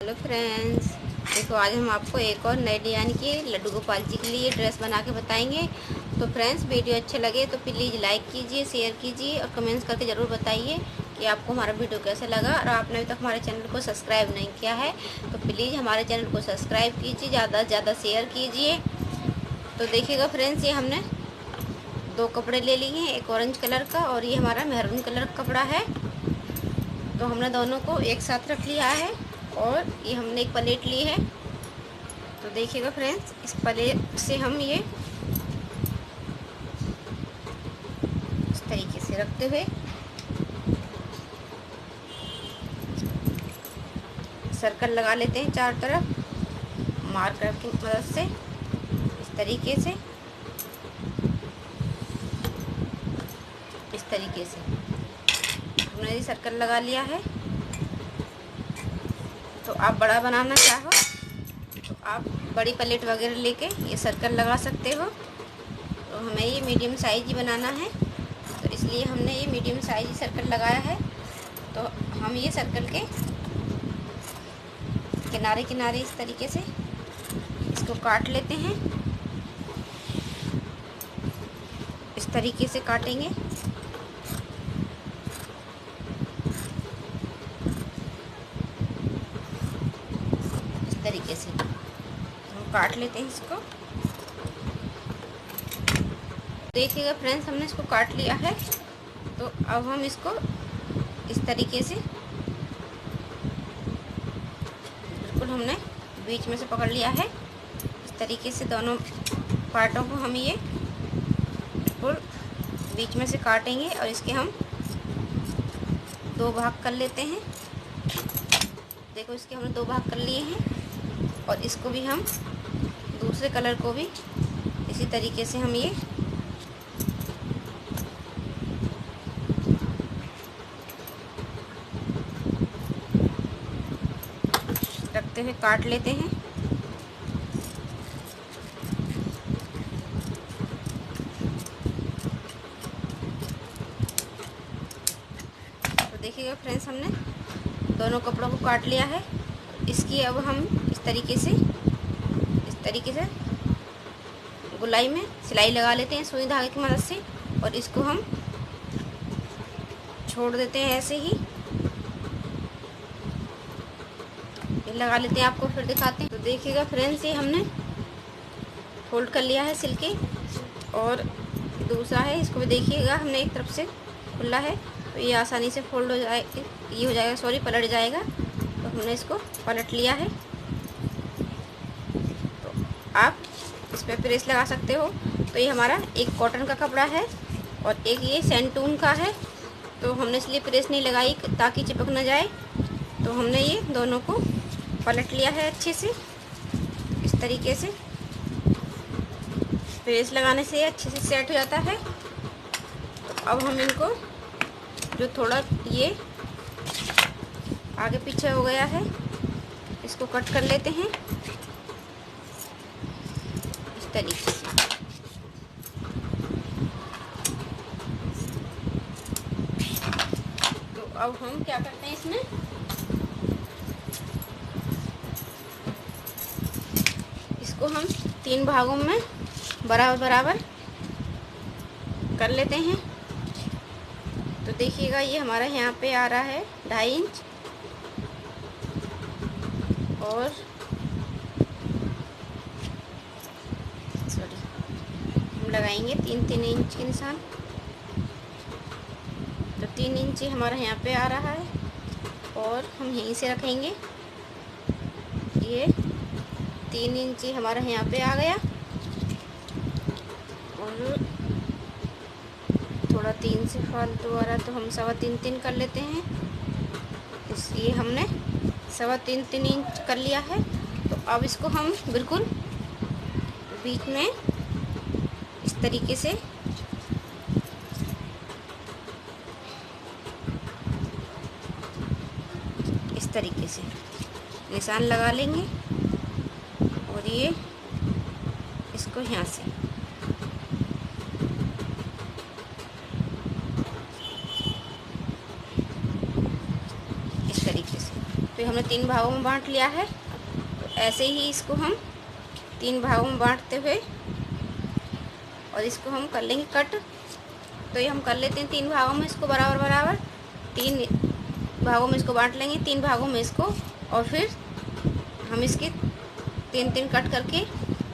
Hello friends, देखो आज हम आपको एक और नए डिज़ाइन की लड्डू गोपाल जी के लिए ड्रेस बना के बताएंगे। तो फ्रेंड्स, वीडियो अच्छे लगे तो प्लीज़ लाइक कीजिए, शेयर कीजिए और कमेंट्स करके ज़रूर बताइए कि आपको हमारा वीडियो कैसा लगा। और आपने अभी तक हमारे चैनल को सब्सक्राइब नहीं किया है तो प्लीज़ हमारे चैनल को सब्सक्राइब कीजिए, ज़्यादा से ज़्यादा शेयर कीजिए। तो देखिएगा फ्रेंड्स, ये हमने दो कपड़े ले लिए हैं, एक ऑरेंज कलर का और ये हमारा मेहरून कलर का कपड़ा है। तो हमने दोनों को एक साथ रख लिया है और ये हमने एक प्लेट ली है। तो देखिएगा फ्रेंड्स, इस प्लेट से हम ये इस तरीके से रखते हुए सर्कल लगा लेते हैं चार तरफ मार्कर की मदद से। इस तरीके से हमने ये सर्कल लगा लिया है। तो आप बड़ा बनाना चाहो तो आप बड़ी प्लेट वगैरह लेके ये सर्कल लगा सकते हो। तो हमें ये मीडियम साइज ही बनाना है तो इसलिए हमने ये मीडियम साइज सर्कल लगाया है। तो हम ये सर्कल के किनारे किनारे इस तरीके से इसको काट लेते हैं। इस तरीके से काटेंगे। इस तरीके से हम काट लेते हैं इसको। देखिएगा फ्रेंड्स, हमने इसको काट लिया है। तो अब हम इसको इस तरीके से बिल्कुल हमने बीच में से पकड़ लिया है। इस तरीके से दोनों पार्टों को हम ये बिल्कुल बीच में से काटेंगे और इसके हम दो भाग कर लेते हैं। देखो, इसके हमने दो भाग कर लिए हैं और इसको भी हम दूसरे कलर को भी इसी तरीके से हम ये रखते हुए काट लेते हैं। तो देखिएगा फ्रेंड्स, हमने दोनों कपड़ों को काट लिया है। इसकी अब हम इस तरीके से गुलाई में सिलाई लगा लेते हैं सुई धागे की मदद से और इसको हम छोड़ देते हैं ऐसे ही। ये लगा लेते हैं, आपको फिर दिखाते हैं। तो देखिएगा फ्रेंड्स, ये हमने फोल्ड कर लिया है सिल के और दूसरा है, इसको भी देखिएगा हमने एक तरफ से खुला है तो ये आसानी से फोल्ड हो जाएगा, ये हो जाएगा, सॉरी पलट जाएगा। तो हमने इसको पलट लिया है। तो आप इस पर प्रेस लगा सकते हो। तो ये हमारा एक कॉटन का कपड़ा है और एक ये सेंटून का है। तो हमने इसलिए प्रेस नहीं लगाई ताकि चिपक ना जाए। तो हमने ये दोनों को पलट लिया है अच्छे से। इस तरीके से प्रेस लगाने से अच्छे से सेट हो जाता है। तो अब हम इनको जो थोड़ा ये आगे पीछे हो गया है इसको कट कर लेते हैं इस तरीके से। तो अब हम क्या करते हैं, इसमें इसको हम तीन भागों में बराबर बराबर कर लेते हैं। तो देखिएगा, ये हमारा यहाँ पे आ रहा है 2.5 इंच और हम लगाएंगे 3-3 इंच के निशान। तो 3 इंच हमारा यहाँ पे आ रहा है और हम यहीं से रखेंगे। ये 3 इंच हमारा यहाँ पे आ गया और थोड़ा 3 से फालतू आ रहा तो हम 3.25 कर लेते हैं। इसलिए हमने 3.25 इंच कर लिया है। तो अब इसको हम बिल्कुल बीच में इस तरीके से निशान लगा लेंगे और ये इसको यहाँ से तो हमने 3 भागों में बांट लिया है। तो ऐसे ही इसको हम 3 भागों में बांटते हुए और इसको हम कर लेंगे कट। तो ये हम कर लेते हैं 3 भागों में इसको बराबर बराबर, 3 भागों में इसको बांट लेंगे, 3 भागों में इसको, और फिर हम इसके 3-3 कट करके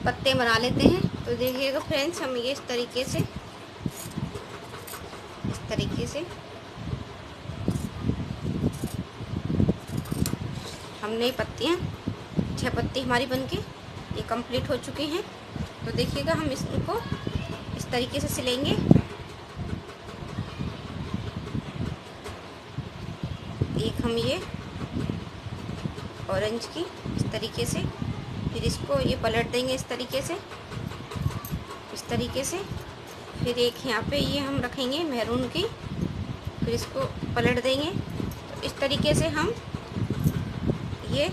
पत्ते बना लेते हैं। तो देखिएगा फ्रेंड्स, हम ये इस तरीके से हमने पत्तियाँ 6 पत्ती हमारी बनके ये कंप्लीट हो चुकी हैं। तो देखिएगा हम इसको इस तरीके से सिलेंगे। एक हम ये ऑरेंज की इस तरीके से, फिर इसको ये पलट देंगे इस तरीके से, फिर एक यहाँ पे ये हम रखेंगे मैरून की, फिर इसको पलट देंगे। तो इस तरीके से हम ये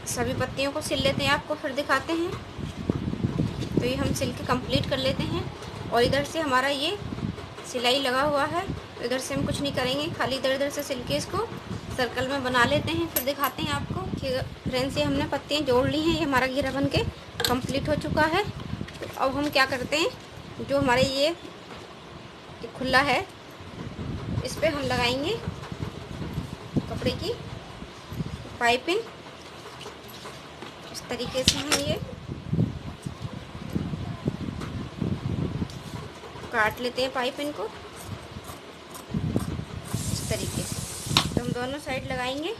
सभी पत्तियों को सिल लेते हैं, आपको फिर दिखाते हैं। तो ये हम सिल के कंप्लीट कर लेते हैं। और इधर से हमारा ये सिलाई लगा हुआ है, तो इधर से हम कुछ नहीं करेंगे, खाली इधर इधर से सिल के इसको सर्कल में बना लेते हैं, फिर दिखाते हैं आपको। फ्रेंड्स, ये हमने पत्तियाँ जोड़ ली हैं, ये हमारा घेरा बन के कम्प्लीट हो चुका है। तो अब हम क्या करते हैं, जो हमारे ये खुला है इस पर हम लगाएंगे कपड़े की पाइपिंग। इस तरीके से हम ये काट लेते हैं पाइपिंग को इस तरीके से। तो हम दोनों साइड लगाएंगे।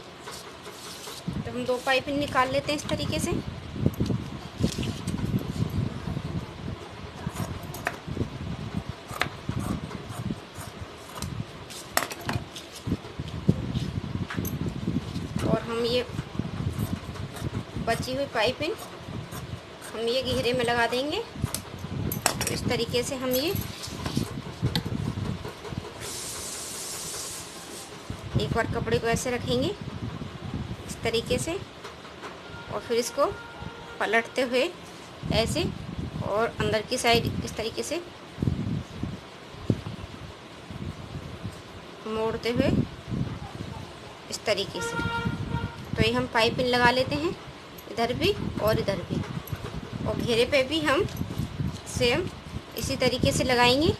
तो हम 2 पाइपिंग निकाल लेते हैं इस तरीके से। और हम ये बची हुई पाइपिंग हम ये घेरे में लगा देंगे। तो इस तरीके से हम ये एक बार कपड़े को ऐसे रखेंगे इस तरीके से, और फिर इसको पलटते हुए ऐसे, और अंदर की साइड इस तरीके से मोड़ते हुए इस तरीके से। तो ये हम पाइपिंग लगा लेते हैं इधर भी और इधर भी, और घेरे पे भी हम सेम इसी तरीके से लगाएंगे।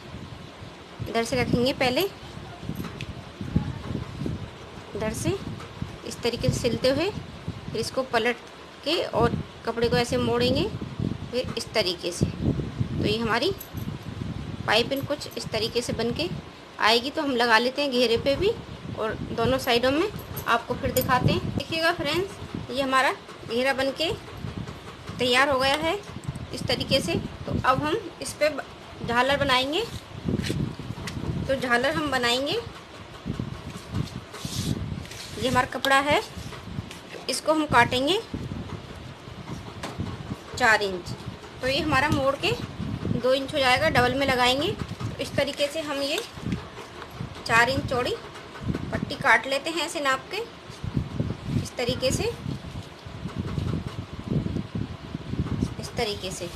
इधर से रखेंगे पहले, इधर से इस तरीके से सिलते हुए, फिर इसको पलट के और कपड़े को ऐसे मोड़ेंगे फिर इस तरीके से। तो ये हमारी पाइपिंग कुछ इस तरीके से बन के आएगी। तो हम लगा लेते हैं घेरे पे भी और दोनों साइडों में, आपको फिर दिखाते हैं। देखिएगा फ्रेंड्स, ये हमारा घेरा बन के तैयार हो गया है इस तरीके से। तो अब हम इस पे झालर बनाएंगे। तो झालर हम बनाएंगे, ये हमारा कपड़ा है, इसको हम काटेंगे 4 इंच। तो ये हमारा मोड़ के 2 इंच हो जाएगा, डबल में लगाएंगे। तो इस तरीके से हम ये 4 इंच चौड़ी पट्टी काट लेते हैं ऐसे नाप के इस तरीके से, इस तरीके से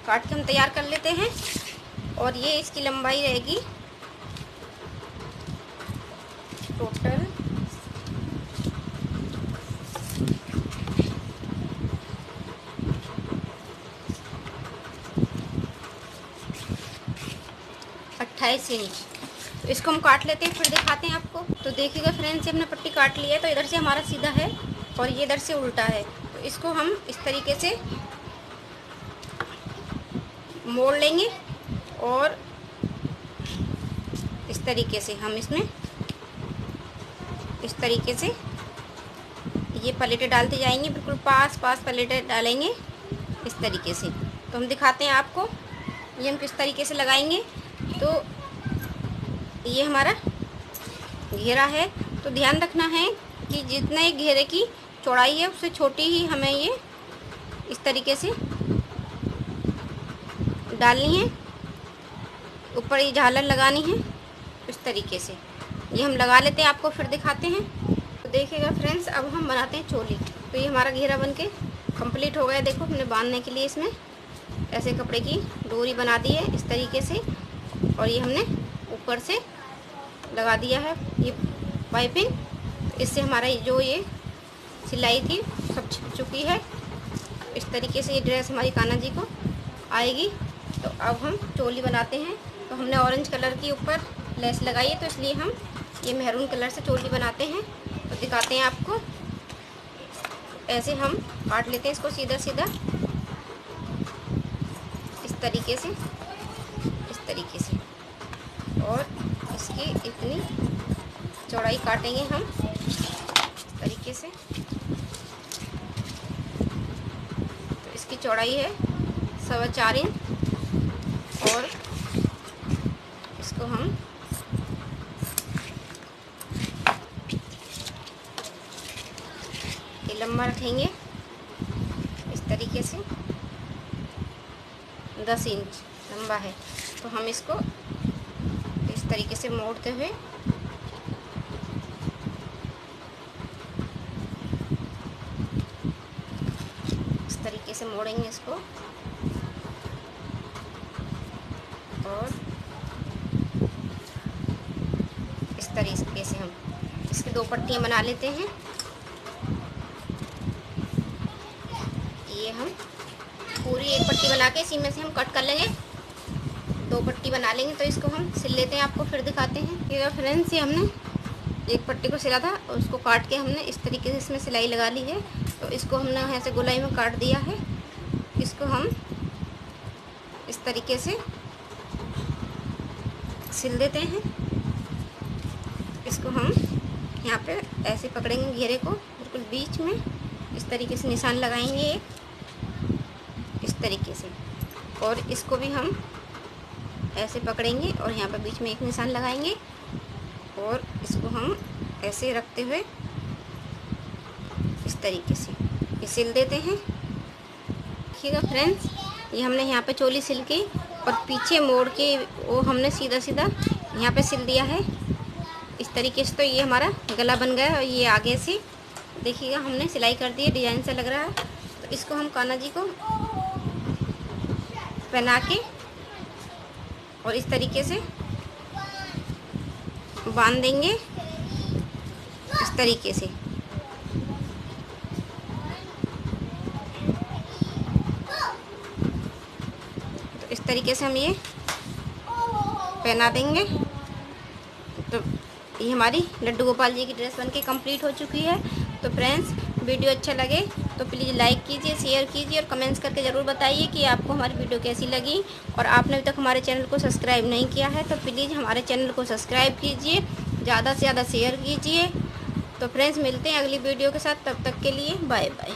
काट के हम तैयार कर लेते हैं। और ये इसकी लंबाई रहेगी टोटल 28 इंच। तो इसको हम काट लेते हैं, फिर दिखाते हैं आपको। तो देखिएगा फ्रेंड्स, हमने पट्टी काट ली है। तो इधर से हमारा सीधा है और ये इधर से उल्टा है। तो इसको हम इस तरीके से मोड़ लेंगे और इस तरीके से हम इसमें इस तरीके से ये पलेटें डालते जाएंगे, बिल्कुल पास पास पलेटें डालेंगे इस तरीके से। तो हम दिखाते हैं आपको ये हम किस तरीके से लगाएंगे। तो ये हमारा घेरा है, तो ध्यान रखना है कि जितना ये घेरे की चौड़ाई है उससे छोटी ही हमें ये इस तरीके से डालनी है, ऊपर ये झालर लगानी है इस तरीके से। ये हम लगा लेते हैं, आपको फिर दिखाते हैं। तो देखिएगा फ्रेंड्स, अब हम बनाते हैं चोली। तो ये हमारा घेरा बनके कंप्लीट हो गया। देखो, हमने बांधने के लिए इसमें ऐसे कपड़े की डोरी बना दी है इस तरीके से, और ये हमने ऊपर से लगा दिया है ये पाइपिंग। इससे हमारा जो ये सिलाई थी सब छिप चुकी है। इस तरीके से ये ड्रेस हमारी कान्हा जी को आएगी। तो अब हम चोली बनाते हैं। तो हमने ऑरेंज कलर की ऊपर लेस लगाई है, तो इसलिए हम ये मैरून कलर से चोली बनाते हैं। तो दिखाते हैं आपको। ऐसे हम काट लेते हैं इसको सीधा सीधा, इस तरीके से, इस तरीके से, और इसकी इतनी चौड़ाई काटेंगे हम इस तरीके से। तो इसकी चौड़ाई है 4.25 इंच और इसको हम ये लंबा रखेंगे इस तरीके से। 10 इंच लंबा है। तो हम इसको इस तरीके से मोड़ते हुए इस तरीके से मोड़ेंगे इसको, और इस तरीके से हम इसकी 2 पट्टियाँ बना लेते हैं। ये हम पूरी एक पट्टी बना के इसी में से हम कट कर लेंगे। 2 पट्टी बना लेंगे। तो इसको हम सिल लेते हैं, आपको फिर दिखाते हैं। ये फ्रेंड्स, ये हमने एक पट्टी को सिला था और उसको काट के हमने इस तरीके से इसमें सिलाई लगा ली है। तो इसको हमने यहाँ से गोलाई में काट दिया है। इसको हम इस तरीके से सिल देते हैं। इसको हम यहाँ पे ऐसे पकड़ेंगे घेरे को बिल्कुल बीच में, इस तरीके से निशान लगाएंगे एक, इस तरीके से, और इसको भी हम ऐसे पकड़ेंगे और यहाँ पर बीच में एक निशान लगाएंगे, और इसको हम ऐसे रखते हुए इस तरीके से ये सिल देते हैं। ठीक है फ्रेंड्स, ये हमने यहाँ पे चोली सिल के और पीछे मोड़ के वो हमने सीधा सीधा यहाँ पे सिल दिया है इस तरीके से। तो ये हमारा गला बन गया है। और ये आगे से देखिएगा हमने सिलाई कर दी है, डिजाइन से लग रहा है। तो इसको हम कान्हा जी को पहना के और इस तरीके से बांध देंगे इस तरीके से। तो इस तरीके से हम ये पहना देंगे। तो ये हमारी लड्डू गोपाल जी की ड्रेस बनके कंप्लीट हो चुकी है। तो फ्रेंड्स, वीडियो अच्छा लगे तो प्लीज़ लाइक कीजिए, शेयर कीजिए और कमेंट्स करके ज़रूर बताइए कि आपको हमारी वीडियो कैसी लगी। और आपने अभी तक हमारे चैनल को सब्सक्राइब नहीं किया है तो प्लीज़ हमारे चैनल को सब्सक्राइब कीजिए, ज़्यादा से ज़्यादा शेयर कीजिए। तो फ्रेंड्स, मिलते हैं अगली वीडियो के साथ। तब तक के लिए बाय बाय।